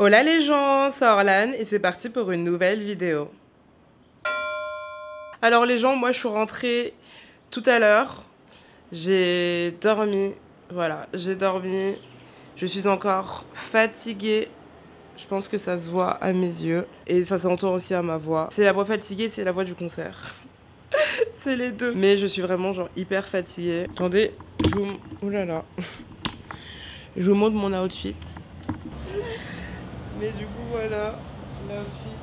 Hola les gens, c'est Orlan et c'est parti pour une nouvelle vidéo. Alors les gens, moi je suis rentrée tout à l'heure. J'ai dormi, voilà, j'ai dormi. Je suis encore fatiguée. Je pense que ça se voit à mes yeux et ça s'entend aussi à ma voix. C'est la voix fatiguée, c'est la voix du concert. C'est les deux. Mais je suis vraiment genre hyper fatiguée. Attendez, je vous... Ouh là là. Je vous montre mon outfit. Mais du coup voilà, l'outfit.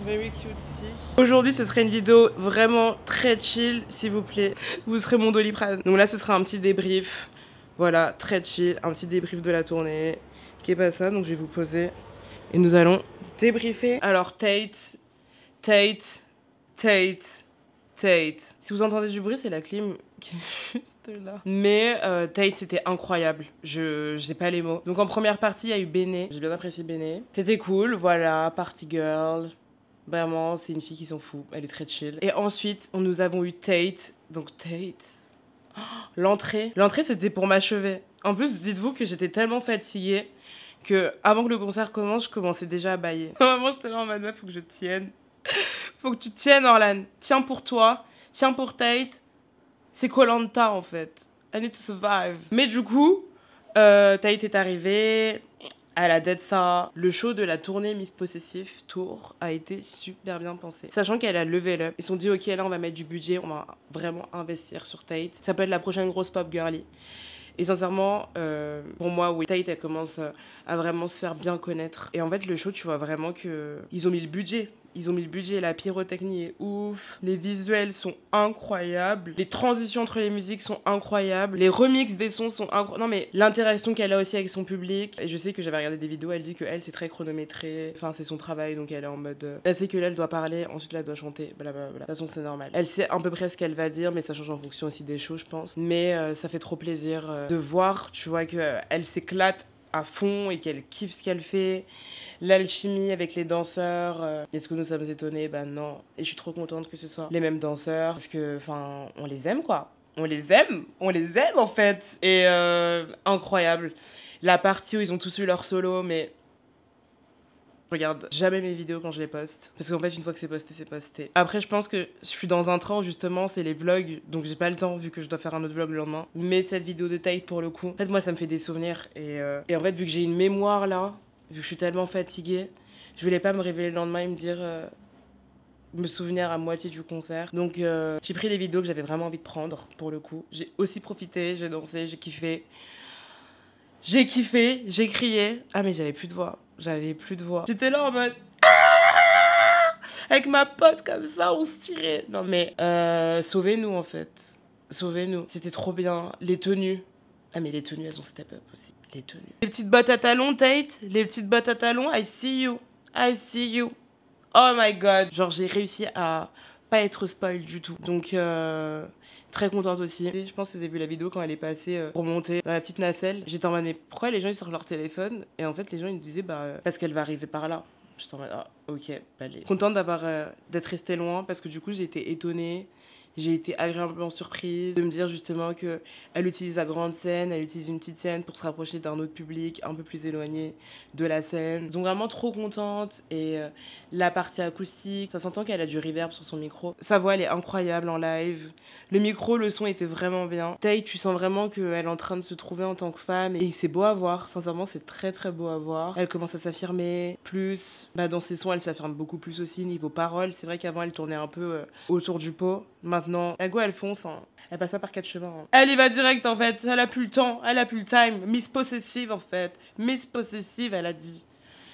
Very cute si. Aujourd'hui ce serait une vidéo vraiment très chill s'il vous plaît. Vous serez mon Doliprane. Donc là ce sera un petit débrief. Voilà, très chill, un petit débrief de la tournée. Qui est pas ça, donc je vais vous poser. Et nous allons débriefer. Alors Tate. Si vous entendez du bruit, c'est la clim qui est juste là. Mais Tate, c'était incroyable. J'ai pas les mots. Donc en première partie, il y a eu Béné. J'ai bien apprécié Béné. C'était cool, voilà, party girl. Vraiment, c'est une fille qui s'en fout. Elle est très chill. Et ensuite, nous avons eu Tate. Donc Tate... Oh, l'entrée. L'entrée, c'était pour m'achever. En plus, dites-vous que j'étais tellement fatiguée que avant que le concert commence, je commençais déjà à bâiller. Vraiment, j'étais là en mode meuf, faut que je tienne. Faut que tu tiennes, Orlan. Tiens pour toi. Tiens pour Tate. C'est Koh-Lanta, en fait. I need to survive. Mais du coup, Tate est arrivée. Elle a dead ça. Le show de la tournée Miss Possessive Tour a été super bien pensé. Sachant qu'elle a level up. Ils se sont dit, ok, là, on va mettre du budget. On va vraiment investir sur Tate. Ça peut être la prochaine grosse pop girly. Et sincèrement, pour moi, oui, Tate, elle commence à vraiment se faire bien connaître. Et en fait, le show, tu vois vraiment que ils ont mis le budget. Ils ont mis le budget, la pyrotechnie est ouf, les visuels sont incroyables, les transitions entre les musiques sont incroyables, les remixes des sons sont incroyables. Non mais l'interaction qu'elle a aussi avec son public. Et je sais que j'avais regardé des vidéos, elle dit que elle c'est très chronométré, enfin c'est son travail donc elle est en mode... Elle sait que là elle doit parler, ensuite là elle doit chanter, blablabla. De toute façon c'est normal. Elle sait à peu près ce qu'elle va dire mais ça change en fonction aussi des shows je pense. Mais ça fait trop plaisir de voir, tu vois, qu'elle s'éclate à fond et qu'elle kiffe ce qu'elle fait. L'alchimie avec les danseurs. Est-ce que nous sommes étonnés? Bah non. Et je suis trop contente que ce soit les mêmes danseurs. Parce que, enfin, on les aime quoi. On les aime en fait. Et incroyable. La partie où ils ont tous eu leur solo, mais... Je regarde jamais mes vidéos quand je les poste. Parce qu'en fait, une fois que c'est posté, c'est posté. Après, je pense que je suis dans un train où justement, c'est les vlogs. Donc, j'ai pas le temps vu que je dois faire un autre vlog le lendemain. Mais cette vidéo de Tate, pour le coup, en fait, moi, ça me fait des souvenirs. Et en fait, vu que j'ai une mémoire là, vu que je suis tellement fatiguée, je voulais pas me réveiller le lendemain et me dire... me souvenir à moitié du concert. Donc, j'ai pris les vidéos que j'avais vraiment envie de prendre, pour le coup. J'ai aussi profité, j'ai dansé, j'ai kiffé. J'ai crié. Ah, mais j'avais plus de voix. J'étais là en mode... Avec ma pote comme ça, on se tirait. Non mais, sauvez-nous en fait. Sauvez-nous. C'était trop bien. Les tenues. Ah mais les tenues, elles ont step up aussi. Les tenues. Les petites bottes à talons, Tate. Les petites bottes à talons, I see you. Oh my god. Genre j'ai réussi à pas être spoil du tout. Donc, très contente aussi. Je pense que vous avez vu la vidéo quand elle est passée pour monter dans la petite nacelle. J'étais en mode, mais pourquoi les gens ils sortent leur téléphone? Et en fait, les gens ils me disaient, bah, parce qu'elle va arriver par là. J'étais en mode, ah, ok, allez. Contente d'être restée loin parce que du coup, j'ai été étonnée. J'ai été agréablement surprise de me dire justement qu'elle utilise la grande scène, elle utilise une petite scène pour se rapprocher d'un autre public un peu plus éloigné de la scène. Donc vraiment trop contente. Et la partie acoustique, ça s'entend qu'elle a du reverb sur son micro. Sa voix elle est incroyable en live. Le micro, le son était vraiment bien. Tate, tu sens vraiment qu'elle est en train de se trouver en tant que femme et c'est beau à voir. Sincèrement, c'est très très beau à voir. Elle commence à s'affirmer plus. Bah, dans ses sons, elle s'affirme beaucoup plus aussi niveau paroles. C'est vrai qu'avant elle tournait un peu autour du pot. Maintenant, la go elle fonce, hein. Elle passe pas par 4 chemins. Hein. Elle y va direct en fait, elle a plus le temps, elle a plus le time. Miss Possessive en fait, Miss Possessive elle a dit.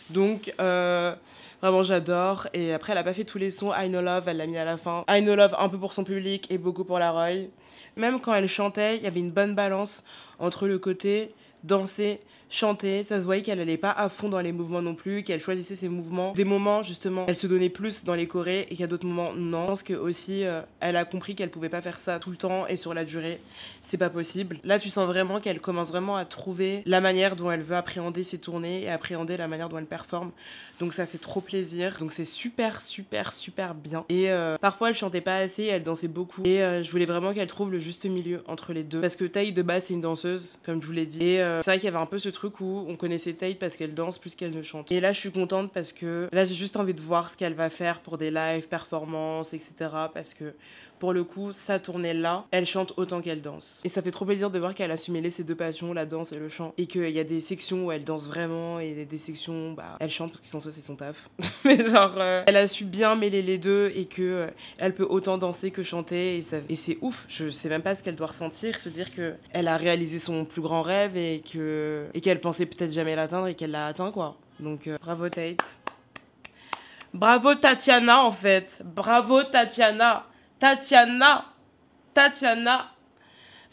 Donc vraiment j'adore. Et après elle a pas fait tous les sons, I Know Love elle l'a mis à la fin. I Know Love un peu pour son public et beaucoup pour la Roy. Même quand elle chantait, il y avait une bonne balance entre le côté danser, chanter, ça se voyait qu'elle allait pas à fond dans les mouvements non plus, qu'elle choisissait ses mouvements. Des moments, justement, elle se donnait plus dans les chorés et qu'il y a d'autres moments, non. Je pense que aussi, elle a compris qu'elle pouvait pas faire ça tout le temps et sur la durée, c'est pas possible. Là, tu sens vraiment qu'elle commence vraiment à trouver la manière dont elle veut appréhender ses tournées et appréhender la manière dont elle performe. Donc ça fait trop plaisir. Donc c'est super bien. Et parfois, elle chantait pas assez, elle dansait beaucoup. Et je voulais vraiment qu'elle trouve le juste milieu entre les deux. Parce que Taï, de base, c'est une danseuse, comme je vous l'ai dit. Et c'est vrai qu'il y avait un peu ce truc trucs où on connaissait Tate parce qu'elle danse plus qu'elle ne chante. Et là, je suis contente parce que là, j'ai juste envie de voir ce qu'elle va faire pour des lives, performances, etc. Parce que pour le coup, sa tournée là, elle chante autant qu'elle danse. Et ça fait trop plaisir de voir qu'elle a su mêler ses deux passions, la danse et le chant. Et qu'il y a des sections où elle danse vraiment et des sections, bah, elle chante parce qu'ils sont ça, c'est son taf. Mais genre, elle a su bien mêler les deux et que elle peut autant danser que chanter. Et c'est ouf. Je sais même pas ce qu'elle doit ressentir, se dire qu'elle a réalisé son plus grand rêve et qu'elle pensait peut-être jamais l'atteindre et qu'elle l'a atteint, quoi. Donc, bravo Tate. Bravo Tatiana, en fait. Bravo Tatiana. Tatiana.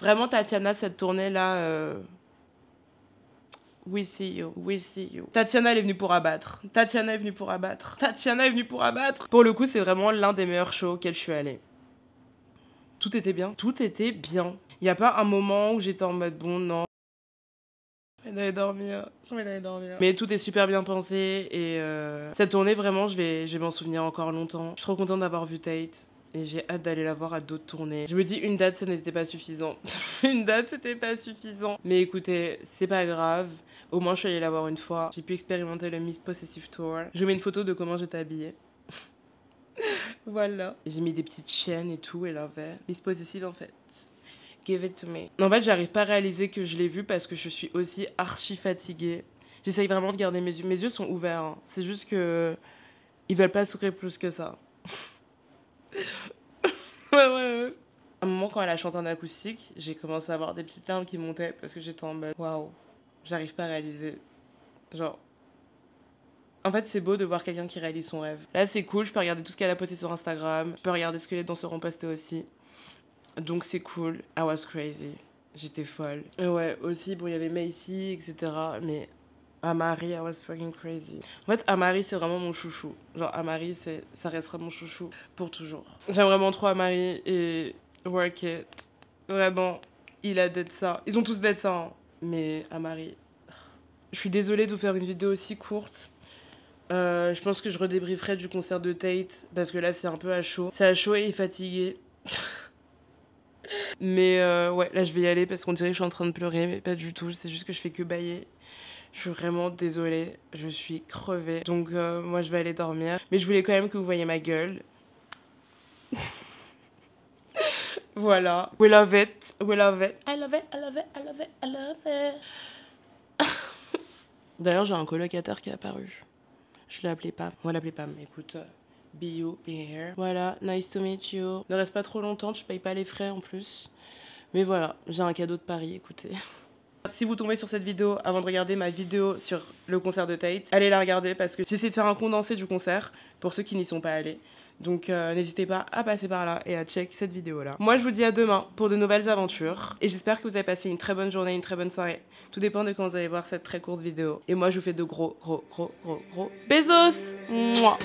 Vraiment, Tatiana, cette tournée-là, we see you. Tatiana, elle est venue pour abattre. Pour le coup, c'est vraiment l'un des meilleurs shows auxquels je suis allée. Tout était bien. Il n'y a pas un moment où j'étais en mode, bon, non. J'ai envie d'aller dormir. Mais tout est super bien pensé et cette tournée, vraiment, je vais m'en souvenir encore longtemps. Je suis trop contente d'avoir vu Tate. Et j'ai hâte d'aller la voir à d'autres tournées. Je me dis, une date, ça n'était pas suffisant. Mais écoutez, c'est pas grave. Au moins, je suis allée la voir une fois. J'ai pu expérimenter le Miss Possessive Tour. Je mets une photo de comment j'étais habillée. Voilà. J'ai mis des petites chaînes et tout, elle avait. Miss Possessive, en fait. Give it to me. En fait, j'arrive pas à réaliser que je l'ai vue parce que je suis aussi archi fatiguée. J'essaye vraiment de garder mes yeux. Mes yeux sont ouverts. Hein. C'est juste que ils veulent pas s'ouvrir plus que ça. Ouais. À un moment, quand elle a chanté en acoustique, j'ai commencé à avoir des petites larmes qui montaient parce que j'étais en mode waouh, j'arrive pas à réaliser. Genre. En fait, c'est beau de voir quelqu'un qui réalise son rêve. Là, c'est cool, je peux regarder tout ce qu'elle a posté sur Instagram, je peux regarder ce que les danseurs ont posté aussi. Donc, c'est cool. I was crazy. J'étais folle. Et ouais, aussi, bon, il y avait Macy, etc. Mais Amari, I was fucking crazy. En fait, Amari, c'est vraiment mon chouchou. Genre, Amari, ça restera mon chouchou pour toujours. J'aime vraiment trop Amari et Work It. Vraiment, il a d'être ça. Ils ont tous d'être ça, hein. Mais Amari... Je suis désolée de vous faire une vidéo aussi courte. Je pense que je redébrieferai du concert de Tate parce que là, c'est un peu à chaud. C'est à chaud et fatigué. Mais ouais, là, je vais y aller parce qu'on dirait que je suis en train de pleurer, mais pas du tout. C'est juste que je fais que bâiller. Je suis vraiment désolée, je suis crevée. Donc moi je vais aller dormir. Mais je voulais quand même que vous voyiez ma gueule. Voilà. We love it. I love it. D'ailleurs j'ai un colocataire qui est apparu. Je l'ai appelé Pam. On va l'appeler Pam. Écoute, be you, be here. Voilà, nice to meet you. Ne reste pas trop longtemps, tu payes pas les frais en plus. Mais voilà, j'ai un cadeau de Paris, écoutez. Si vous tombez sur cette vidéo avant de regarder ma vidéo sur le concert de Tate, allez la regarder parce que j'essaie de faire un condensé du concert pour ceux qui n'y sont pas allés. Donc n'hésitez pas à passer par là et à check cette vidéo-là. Moi, je vous dis à demain pour de nouvelles aventures. Et j'espère que vous avez passé une très bonne journée, une très bonne soirée. Tout dépend de quand vous allez voir cette très courte vidéo. Et moi, je vous fais de gros bisous. Mouah.